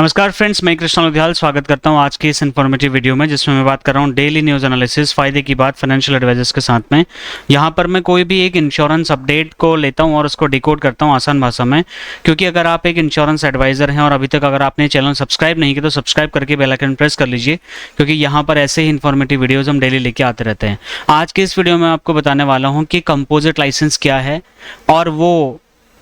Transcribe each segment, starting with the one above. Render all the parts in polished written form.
नमस्कार फ्रेंड्स, मैं कृष्णा लुधियाल स्वागत करता हूं आज की इस इन्फॉर्मेटिव वीडियो में, जिसमें मैं बात कर रहा हूं डेली न्यूज़ एनालिसिस फायदे की बात फाइनेंशियल एडवाइजर्स के साथ में। यहां पर मैं कोई भी एक इंश्योरेंस अपडेट को लेता हूं और उसको डिकोड करता हूं आसान भाषा में, क्योंकि अगर आप एक इंश्योरेंस एडवाइजर हैं और अभी तक अगर आपने चैनल सब्सक्राइब नहीं किया तो सब्सक्राइब करके बेल आइकन प्रेस कर लीजिए, क्योंकि यहाँ पर ऐसे ही इन्फॉर्मेटिव वीडियोज़ हम डेली लेके आते रहते हैं। आज के इस वीडियो में आपको बताने वाला हूँ कि कंपोजिट लाइसेंस क्या है और वो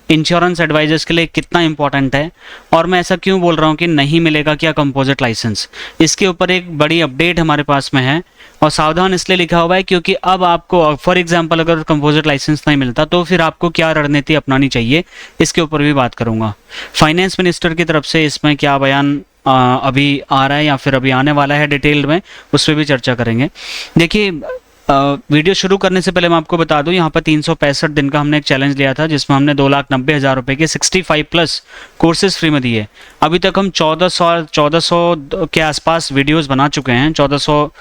इंश्योरेंस एडवाइजर्स के लिए कितना इंपॉर्टेंट है, और मैं ऐसा क्यों बोल रहा हूँ कि नहीं मिलेगा क्या कंपोजिट लाइसेंस। इसके ऊपर एक बड़ी अपडेट हमारे पास में है, और सावधान इसलिए लिखा हुआ है क्योंकि अब आपको फॉर एग्जांपल अगर कंपोजिट लाइसेंस नहीं मिलता तो फिर आपको क्या रणनीति अपनानी चाहिए, इसके ऊपर भी बात करूंगा। फाइनेंस मिनिस्टर की तरफ से इसमें क्या बयान अभी आ रहा है या फिर अभी आने वाला है डिटेल्ड में, उस पर भी चर्चा करेंगे। देखिए, वीडियो शुरू करने से पहले मैं आपको बता दूं, यहाँ पर 365 दिन का हमने एक चैलेंज लिया था, जिसमें हमने 2,90,000 रुपए के 65 प्लस कोर्सेज फ्री में दिए। अभी तक हम 1400 के आसपास वीडियोस बना चुके हैं, 1400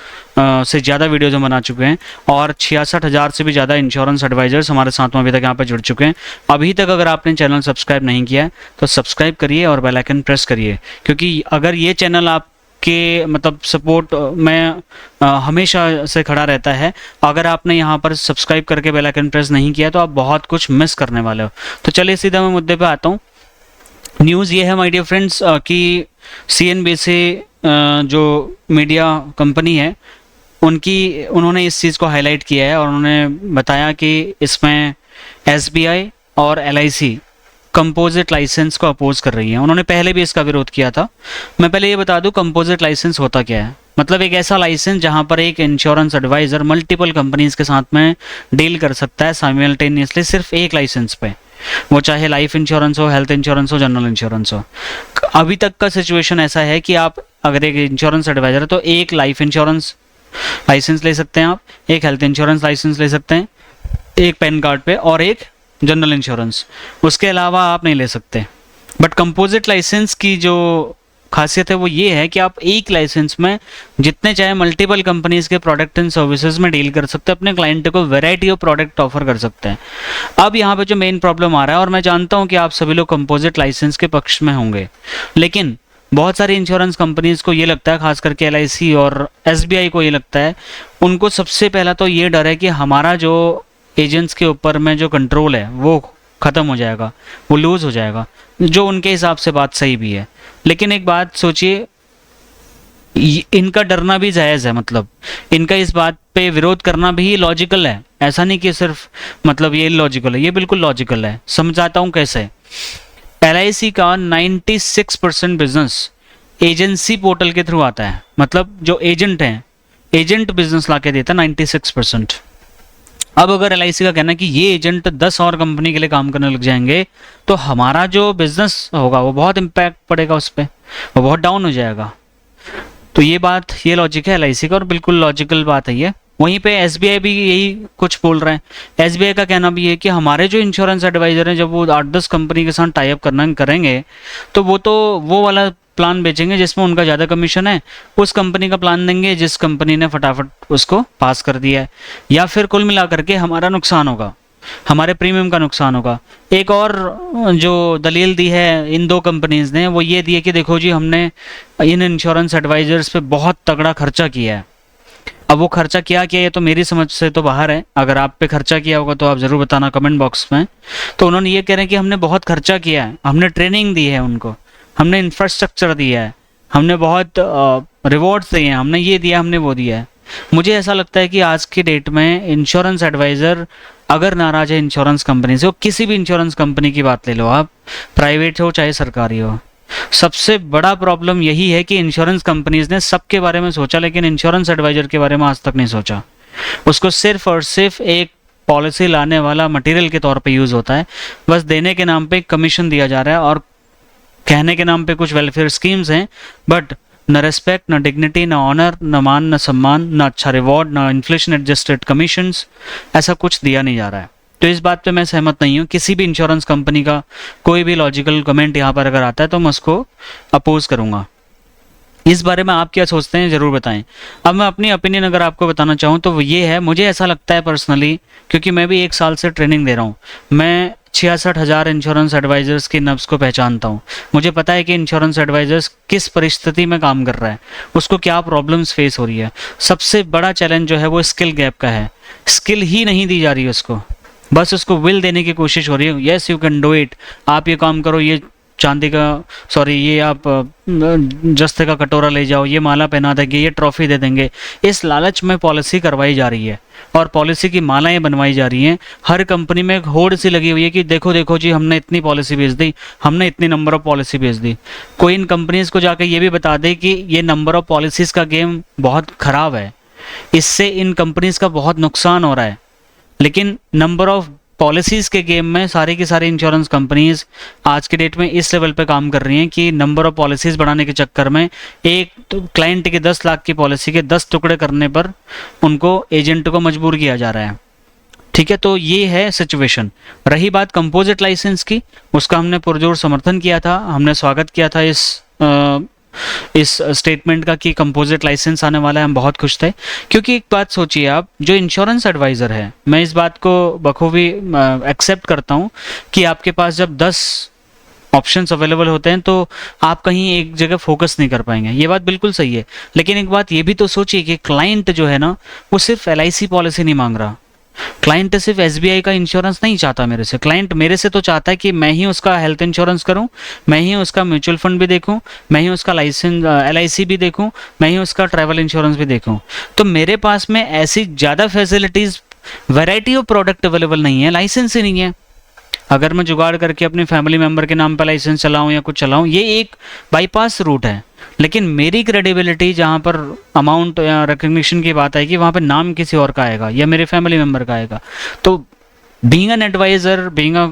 से ज़्यादा वीडियोस हम बना चुके हैं, और 66,000 से भी ज़्यादा इंश्योरेंस एडवाइजर्स हमारे साथ में अभी तक यहाँ पर जुड़ चुके हैं। अभी तक अगर आपने चैनल सब्सक्राइब नहीं किया है तो सब्सक्राइब करिए और बेल आइकन प्रेस करिए, क्योंकि अगर ये चैनल आप के मतलब सपोर्ट में हमेशा से खड़ा रहता है, अगर आपने यहाँ पर सब्सक्राइब करके बेल आइकन प्रेस नहीं किया तो आप बहुत कुछ मिस करने वाले हो। तो चलिए सीधा मैं मुद्दे पे आता हूँ। न्यूज़ ये है माय डियर फ्रेंड्स कि CNBC जो मीडिया कंपनी है उन्होंने इस चीज़ को हाईलाइट किया है, और उन्होंने बताया कि इसमें SBI और LIC कंपोजिट लाइसेंस को अपोज कर रही है। उन्होंने पहले भी इसका विरोध किया था। मैं पहले ये बता दूं कंपोजिट लाइसेंस होता क्या है। मतलब एक ऐसा लाइसेंस जहां पर एक इंश्योरेंस एडवाइजर मल्टीपल कंपनीज के साथ में डील कर सकता है साइमल्टेनियसली, सिर्फ एक लाइसेंस पे, वो चाहे लाइफ इंश्योरेंस हो, हेल्थ इंश्योरेंस हो, जनरल इंश्योरेंस हो। अभी तक का सिचुएशन ऐसा है कि आप अगर एक इंश्योरेंस एडवाइजर है तो एक लाइफ इंश्योरेंस लाइसेंस ले सकते हैं, आप एक हेल्थ इंश्योरेंस लाइसेंस ले सकते हैं एक पैन कार्ड पे, और एक जनरल इंश्योरेंस, उसके अलावा आप नहीं ले सकते। बट कंपोजिट लाइसेंस की जो खासियत है वो ये है कि आप एक लाइसेंस में जितने चाहे मल्टीपल कंपनीज के प्रोडक्ट एंड सर्विसेज में डील कर सकते हैं, अपने क्लाइंट को वैरायटी ऑफ प्रोडक्ट ऑफर कर सकते हैं। अब यहाँ पे जो मेन प्रॉब्लम आ रहा है, और मैं जानता हूँ कि आप सभी लोग कंपोजिट लाइसेंस के पक्ष में होंगे, लेकिन बहुत सारी इंश्योरेंस कंपनीज को ये लगता है, खास करके LIC और SBI को ये लगता है, उनको सबसे पहला तो ये डर है कि हमारा जो एजेंट्स के ऊपर में जो कंट्रोल है वो ख़त्म हो जाएगा, वो लूज़ हो जाएगा, जो उनके हिसाब से बात सही भी है। लेकिन एक बात सोचिए, इनका डरना भी जायज़ है, मतलब इनका इस बात पे विरोध करना भी लॉजिकल है। ऐसा नहीं कि सिर्फ मतलब ये इलॉजिकल है, ये बिल्कुल लॉजिकल है। समझाता हूँ कैसे। LIC का 96% बिजनेस एजेंसी पोर्टल के थ्रू आता है, मतलब जो एजेंट हैं, एजेंट बिजनेस ला के देता है 96%। अब अगर LIC का कहना है कि ये एजेंट 10 और कंपनी के लिए काम करने लग जाएंगे तो हमारा जो बिजनेस होगा वो बहुत इम्पैक्ट पड़ेगा, उस पर वो बहुत डाउन हो जाएगा। तो ये लॉजिक है LIC का, और बिल्कुल लॉजिकल बात है ये। वहीं पे SBI भी यही कुछ बोल रहे हैं। SBI का कहना भी है कि हमारे जो इंश्योरेंस एडवाइजर हैं, जब वो 8-10 कंपनी के साथ टाई अप करेंगे तो वो वाला प्लान बेचेंगे जिसमें उनका ज़्यादा कमीशन है, उस कंपनी का प्लान देंगे जिस कंपनी ने फटाफट उसको पास कर दिया है, या फिर कुल मिला करके हमारा नुकसान होगा, हमारे प्रीमियम का नुकसान होगा। एक और जो दलील दी है इन दो कंपनीज ने, वो ये दी है कि देखो जी, हमने इन इंश्योरेंस एडवाइजर्स पे बहुत तगड़ा खर्चा किया है। अब वो खर्चा क्या किया, ये तो मेरी समझ से तो बाहर है। अगर आप पे खर्चा किया होगा तो आप ज़रूर बताना कमेंट बॉक्स में। तो उन्होंने ये कह रहे हैं कि हमने बहुत खर्चा किया है, हमने ट्रेनिंग दी है उनको, हमने इंफ्रास्ट्रक्चर दिया है, हमने बहुत रिवॉर्ड्स दिए हैं, हमने ये दिया, हमने वो दिया है। मुझे ऐसा लगता है कि आज की डेट में इंश्योरेंस एडवाइज़र अगर नाराज है इंश्योरेंस कंपनी से, वो किसी भी इंश्योरेंस कंपनी की बात ले लो आप, प्राइवेट हो चाहे सरकारी हो, सबसे बड़ा प्रॉब्लम यही है कि इंश्योरेंस कंपनीज ने सबके बारे में सोचा, लेकिन इंश्योरेंस एडवाइजर के बारे में आज तक नहीं सोचा। उसको सिर्फ और सिर्फ एक पॉलिसी लाने वाला मटेरियल के तौर पे यूज़ होता है, बस देने के नाम पे कमीशन दिया जा रहा है, और कहने के नाम पे कुछ वेलफेयर स्कीम्स हैं, बट न रिस्पेक्ट, न डिग्निटी, न ऑनर, न मान, न सम्मान, न अच्छा रिवॉर्ड, न इन्फ्लेशन एडजस्टेड कमीशंस, ऐसा कुछ दिया नहीं जा रहा है। तो इस बात पे मैं सहमत नहीं हूँ। किसी भी इंश्योरेंस कंपनी का कोई भी लॉजिकल कमेंट यहाँ पर अगर आता है तो मैं उसको अपोज करूँगा। इस बारे में आप क्या सोचते हैं ज़रूर बताएं। अब मैं अपनी ओपिनियन अगर आपको बताना चाहूँ तो वो ये है, मुझे ऐसा लगता है पर्सनली, क्योंकि मैं भी 1 साल से ट्रेनिंग दे रहा हूँ, मैं 66,000 इंश्योरेंस एडवाइजर्स की नब्ज को पहचानता हूँ। मुझे पता है कि इंश्योरेंस एडवाइजर्स किस परिस्थिति में काम कर रहा है, उसको क्या प्रॉब्लम्स फेस हो रही है। सबसे बड़ा चैलेंज जो है वो स्किल गैप का है। स्किल ही नहीं दी जा रही है उसको, बस उसको विल देने की कोशिश हो रही है। Yes you can do it, आप ये काम करो, ये चांदी का सॉरी ये आप जस्ते का कटोरा ले जाओ, ये माला पहना देंगे, ये ट्रॉफी दे देंगे। इस लालच में पॉलिसी करवाई जा रही है और पॉलिसी की मालाएं बनवाई जा रही हैं। हर कंपनी में एक होड़ सी लगी हुई है कि देखो देखो जी, हमने इतनी पॉलिसी भेज दी, हमने इतनी नंबर ऑफ पॉलिसी भेज दी। कोई इन कंपनीज को जाकर ये भी बता दे कि ये नंबर ऑफ पॉलिसीज का गेम बहुत खराब है, इससे इन कंपनीज का बहुत नुकसान हो रहा है। लेकिन नंबर ऑफ पॉलिसीज़ के गेम में सारी की सारी इंश्योरेंस कंपनीज आज के डेट में इस लेवल पे काम कर रही हैं कि नंबर ऑफ पॉलिसीज़ बढ़ाने के चक्कर में एक तो क्लाइंट के 10 लाख की पॉलिसी के 10 टुकड़े करने पर उनको एजेंट को मजबूर किया जा रहा है। ठीक है, तो ये है सिचुएशन। रही बात कंपोजिट लाइसेंस की, उसका हमने पुरजोर समर्थन किया था, हमने स्वागत किया था इस स्टेटमेंट का कि कंपोजिट लाइसेंस आने वाला है। हम बहुत खुश थे, क्योंकि एक बात सोचिए आप, जो इंश्योरेंस एडवाइज़र है, मैं इस बात को बखूबी एक्सेप्ट करता हूँ कि आपके पास जब 10 ऑप्शंस अवेलेबल होते हैं तो आप कहीं एक जगह फोकस नहीं कर पाएंगे, ये बात बिल्कुल सही है। लेकिन एक बात ये भी तो सोचिए कि क्लाइंट जो है ना, वो सिर्फ LIC पॉलिसी नहीं मांग रहा। क्लाइंट सिर्फ SBI का इंश्योरेंस नहीं चाहता मेरे से, क्लाइंट मेरे से तो चाहता है कि मैं ही उसका हेल्थ इंश्योरेंस करूं, मैं ही उसका म्यूचुअल फंड भी देखूं, मैं ही उसका लाइसेंस LIC भी देखूं, मैं ही उसका ट्रैवल इंश्योरेंस भी देखूं। तो मेरे पास में ऐसी ज़्यादा facilities, variety of product available नहीं है, लाइसेंस ही नहीं है। अगर मैं जुगाड़ करके अपने फैमिली मेम्बर के नाम पर लाइसेंस चलाऊं या कुछ चलाऊं, ये एक बाईपास रूट है। लेकिन मेरी क्रेडिबिलिटी जहाँ पर अमाउंट या रिकग्निशन की बात आएगी, वहाँ पर नाम किसी और का आएगा या मेरे फैमिली मेम्बर का आएगा। तो being an advisor, being a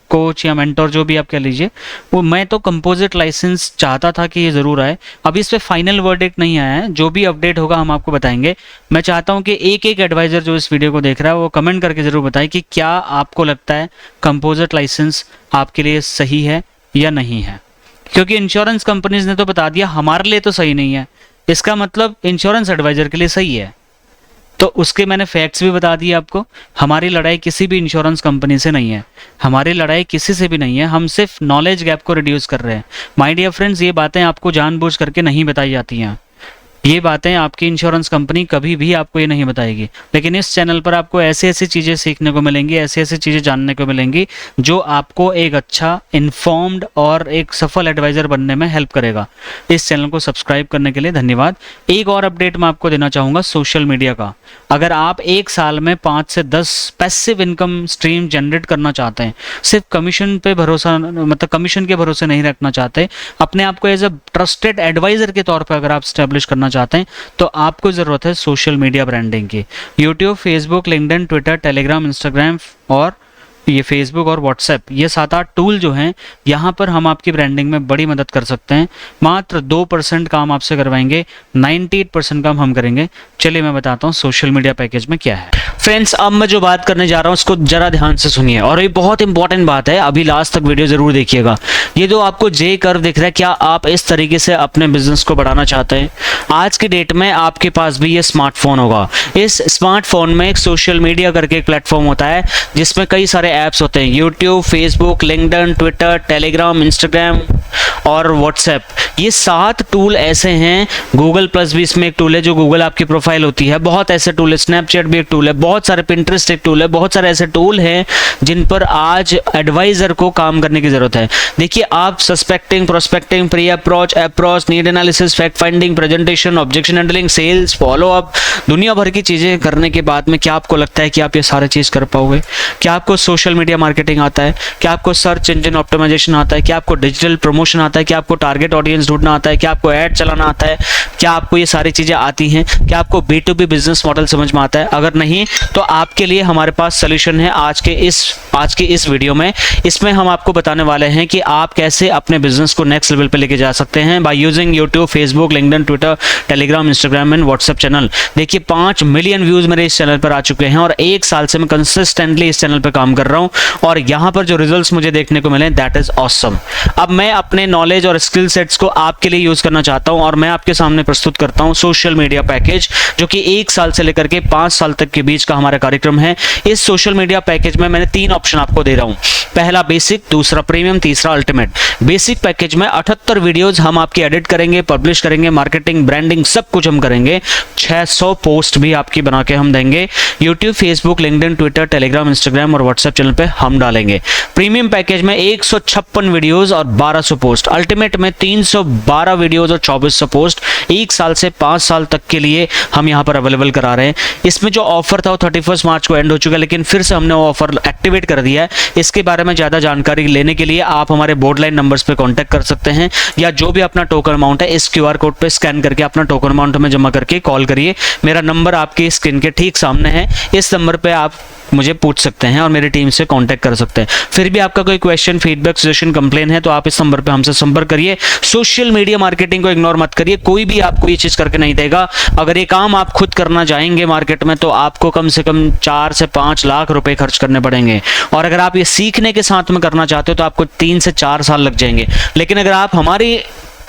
coach या मेंटोर, जो भी आप कह लीजिए, वो मैं तो कंपोजिट लाइसेंस चाहता था कि ये ज़रूर आए। अभी इस पर फाइनल वर्डिक्ट नहीं आया है, जो भी अपडेट होगा हम आपको बताएंगे। मैं चाहता हूँ कि एक एक एडवाइज़र जो इस वीडियो को देख रहा है वो कमेंट करके ज़रूर बताए कि क्या आपको लगता है कंपोजिट लाइसेंस आपके लिए सही है या नहीं है। क्योंकि इंश्योरेंस कंपनीज ने तो बता दिया हमारे लिए तो सही नहीं है, इसका मतलब इंश्योरेंस एडवाइज़र के लिए सही है। तो उसके मैंने फैक्ट्स भी बता दिए आपको। हमारी लड़ाई किसी भी इंश्योरेंस कंपनी से नहीं है, हमारी लड़ाई किसी से भी नहीं है, हम सिर्फ नॉलेज गैप को रिड्यूस कर रहे हैं। माय डियर फ्रेंड्स, ये बातें आपको जानबूझ करके नहीं बताई जाती हैं, ये बातें आपकी इंश्योरेंस कंपनी कभी भी आपको ये नहीं बताएगी। लेकिन इस चैनल पर आपको ऐसी ऐसी चीज़ें सीखने को मिलेंगी, ऐसी ऐसी चीज़ें जानने को मिलेंगी जो आपको एक अच्छा इन्फॉर्म्ड और एक सफल एडवाइज़र बनने में हेल्प करेगा। इस चैनल को सब्सक्राइब करने के लिए धन्यवाद। एक और अपडेट मैं आपको देना चाहूँगा सोशल मीडिया का। अगर आप एक साल में 5 से 10 पैसिव इनकम स्ट्रीम जनरेट करना चाहते हैं, सिर्फ कमीशन पे भरोसा, मतलब कमीशन के भरोसे नहीं रखना चाहते, अपने आप को एज अ ट्रस्टेड एडवाइज़र के तौर पर अगर आप स्टैब्लिश करना चाहते हैं, तो आपको ज़रूरत है सोशल मीडिया ब्रांडिंग की। YouTube, Facebook, LinkedIn, Twitter, Telegram, Instagram और ये फेसबुक और व्हाट्सएप, ये 7-8 टूल जो हैं, यहाँ पर हम आपकी ब्रांडिंग में बड़ी मदद कर सकते हैं। मात्र 2% काम आपसे करवाएंगे, 98% काम हम करेंगे। चलिए मैं बताता हूँ सोशल मीडिया पैकेज में क्या है। फ्रेंड्स, अब मैं जो बात करने जा रहा हूँ उसको जरा ध्यान से सुनिए, और ये बहुत इंपॉर्टेंट बात है, अभी लास्ट तक वीडियो जरूर देखिएगा। ये जो आपको जे कर्व दिख रहा है, क्या आप इस तरीके से अपने बिजनेस को बढ़ाना चाहते हैं? आज की डेट में आपके पास भी ये स्मार्टफोन होगा। इस स्मार्टफोन में एक सोशल मीडिया करके एक प्लेटफॉर्म होता है जिसमें कई सारे ऐप्स होते हैं, YouTube, Facebook, LinkedIn, Twitter, Telegram, Instagram और व्हाट्सएप। ये 7 टूल ऐसे हैं, गूगल प्लस भी इसमें एक टूल है जो गूगल आपकी प्रोफाइल होती है, बहुत ऐसे टूल है, स्नैपचैट भी एक टूल है, बहुत सारे, पिंटरेस्ट एक टूल है, बहुत सारे ऐसे टूल हैं जिन पर आज एडवाइजर को काम करने की जरूरत है। देखिए, आप suspecting, prospecting, pre approach, need analysis, fact finding, presentation, objection handling, sales, follow up, दुनिया भर की चीजें करने के बाद में क्या आपको लगता है कि आप ये सारे चीज कर पाओगे? क्या आपको सोशल मीडिया मार्केटिंग आता है? क्या आपको सर्च इंजन ऑप्टिमाइजेशन आता है? क्या आपको डिजिटल प्रमोशन आता है? क्या आपको टारगेट ऑडियंस ढूंढना आता है? क्या आपको ऐड चलाना आता है? क्या आपको ये सारी चीजें आती हैं? क्या आपको B2B बिजनेस मॉडल समझ में आता है? अगर नहीं, तो आपके लिए हमारे पास सोल्यूशन है आज के इस वीडियो में। इसमें हम आपको बताने वाले हैं कि आप कैसे अपने बिजनेस को नेक्स्ट लेवल पे लेके जा सकते हैं by using YouTube, Facebook, LinkedIn, Twitter, Telegram, Instagram and WhatsApp channel. देखिए, 5 मिलियन व्यूज मेरे इस चैनल पर आ चुके हैं और 1 साल से मैं कंसिस्टेंटली इस चैनल पर काम कर रहा हूं और यहाँ पर जो रिजल्ट्स मुझे देखने को मिले, दैट इज ऑसम। अब मैं अपने नॉलेज और स्किल सेट्स को आपके लिए यूज करना चाहता हूं और मैं आपके सामने प्रस्तुत करता हूं सोशल मीडिया पैकेज, जो कि 1 साल से लेकर के 5 साल तक के बीच का का हमारा कार्यक्रम है। इस सोशल मीडिया पैकेज में मैंने 3 ऑप्शन आपको दे रहा हूं, पहला बेसिक, दूसरा प्रीमियम, तीसरा अल्टीमेट। बेसिक पैकेज में 78 वीडियोस हम आपकी एडिट करेंगे, पब्लिश करेंगे, मार्केटिंग, ब्रांडिंग सब कुछ हम करेंगे। 600 पोस्ट भी आपकी बना के हम देंगे, YouTube, Facebook, LinkedIn, Twitter, Telegram, Instagram और व्हाट्सएप चैनल पे हम डालेंगे। प्रीमियम पैकेज में 156 वीडियोस और 1200 पोस्ट। अल्टीमेट में 312 वीडियोस और 2400 पोस्ट 1 साल से 5 साल तक के लिए हम यहाँ पर अवेलेबल करा रहे हैं। इसमें जो ऑफर था वो 31 मार्च को एंड हो चुका है, लेकिन फिर से हमने वो ऑफर एक्टिवेट कर दिया है। इसके बारे में ज़्यादा जानकारी लेने के लिए आप हमारे बोर्डलाइन नंबर्स पे कांटेक्ट कर सकते हैं, या जो भी अपना टोकन अमाउंट है इस QR कोड पे स्कैन करके अपना टोकन अमाउंट में जमा करके कॉल करिए। मेरा नंबर आपकी स्क्रीन के ठीक सामने है, इस नंबर पे आप मुझे पूछ सकते हैं और मेरी टीम से कांटेक्ट कर सकते हैं। फिर भी आपका कोई क्वेश्चन, फीडबैक, सजेशन, कंप्लेन है तो आप इस नंबर पे हमसे संपर्क करिए। सोशल मीडिया मार्केटिंग को इग्नोर मत करिए, कोई भी आपको ये चीज करके नहीं देगा। अगर ये काम आप खुद करना चाहेंगे मार्केट में तो आपको कम से कम 4 से 5 लाख रुपए खर्च करने पड़ेंगे, और अगर आप ये सीखने के साथ में करना चाहते हो तो आपको 3 से 4 साल लग जाएंगे। लेकिन अगर आप हमारी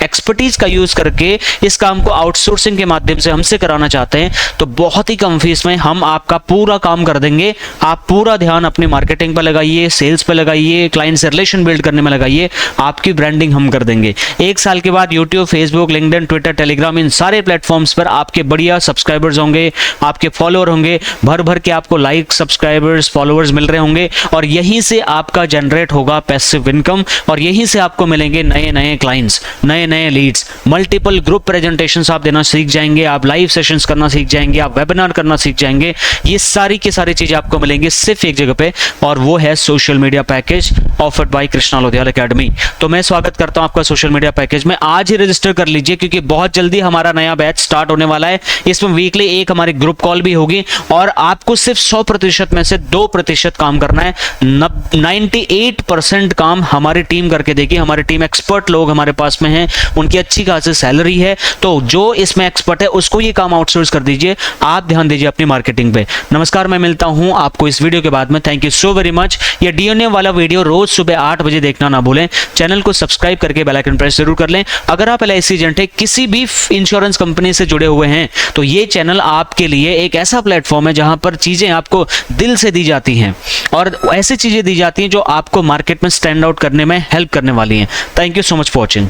एक्सपर्टीज का यूज करके इस काम को आउटसोर्सिंग के माध्यम से हमसे कराना चाहते हैं तो बहुत ही कम फीस में हम आपका पूरा काम कर देंगे। आप पूरा ध्यान अपनी मार्केटिंग पर लगाइए, सेल्स पे लगाइए, क्लाइंट से रिलेशन बिल्ड करने में लगाइए, आपकी ब्रांडिंग हम कर देंगे। 1 साल के बाद YouTube, Facebook, LinkedIn, Twitter, Telegram इन सारे प्लेटफॉर्म्स पर आपके बढ़िया सब्सक्राइबर्स होंगे, आपके फॉलोअर होंगे, भर भर के आपको लाइक, सब्सक्राइबर्स, फॉलोअर्स मिल रहे होंगे, और यहीं से आपका जनरेट होगा पैसिव इनकम, और यहीं से आपको मिलेंगे नए नए क्लाइंट्स, नए लीड्स। मल्टीपल ग्रुप प्रेजेंटेशंस आप देना सीख जाएंगे, आप लाइव सेशंस करना सीख जाएंगे, आप वेबिनार करना सीख जाएंगे। ये सारी की सारी चीजें आपको मिलेंगी सिर्फ एक जगह पे, और वो है social media package offered by Krishna Lodhiyal academy. तो मैं स्वागत करता हूं आपका सोशल मीडिया पैकेज में। आज ही रजिस्टर कर लीजिए क्योंकि बहुत जल्दी हमारा नया बैच स्टार्ट होने वाला है। इसमें वीकली एक हमारी ग्रुप कॉल भी होगी, और आपको सिर्फ 100% में से 2% काम करना है। 98% काम हमारी टीम करके देगी। हमारी टीम एक्सपर्ट लोग हमारे पास में हैं, उनकी अच्छी खासी सैलरी है, तो जो इसमें एक्सपर्ट है उसको ये काम आउटसोर्स कर दीजिए। आप ध्यान दीजिए अपनी मार्केटिंग पे। नमस्कार, मैं मिलता हूं आपको इस वीडियो के बाद में। Thank you so very much. ये डीएनए वाला वीडियो रोज सुबह 8 बजे देखना ना भूलें। चैनल को सब्सक्राइब करके बेल आइकन प्रेस जरूर कर लें। अगर आप LIC एजेंट है, किसी भी इंश्योरेंस कंपनी से जुड़े हुए हैं, तो ये चैनल आपके लिए एक ऐसा प्लेटफॉर्म है जहां पर चीजें आपको दिल से दी जाती हैं, और ऐसी चीजें दी जाती हैं जो आपको मार्केट में स्टैंड आउट करने में हेल्प करने वाली हैं। Thank you so much for watching.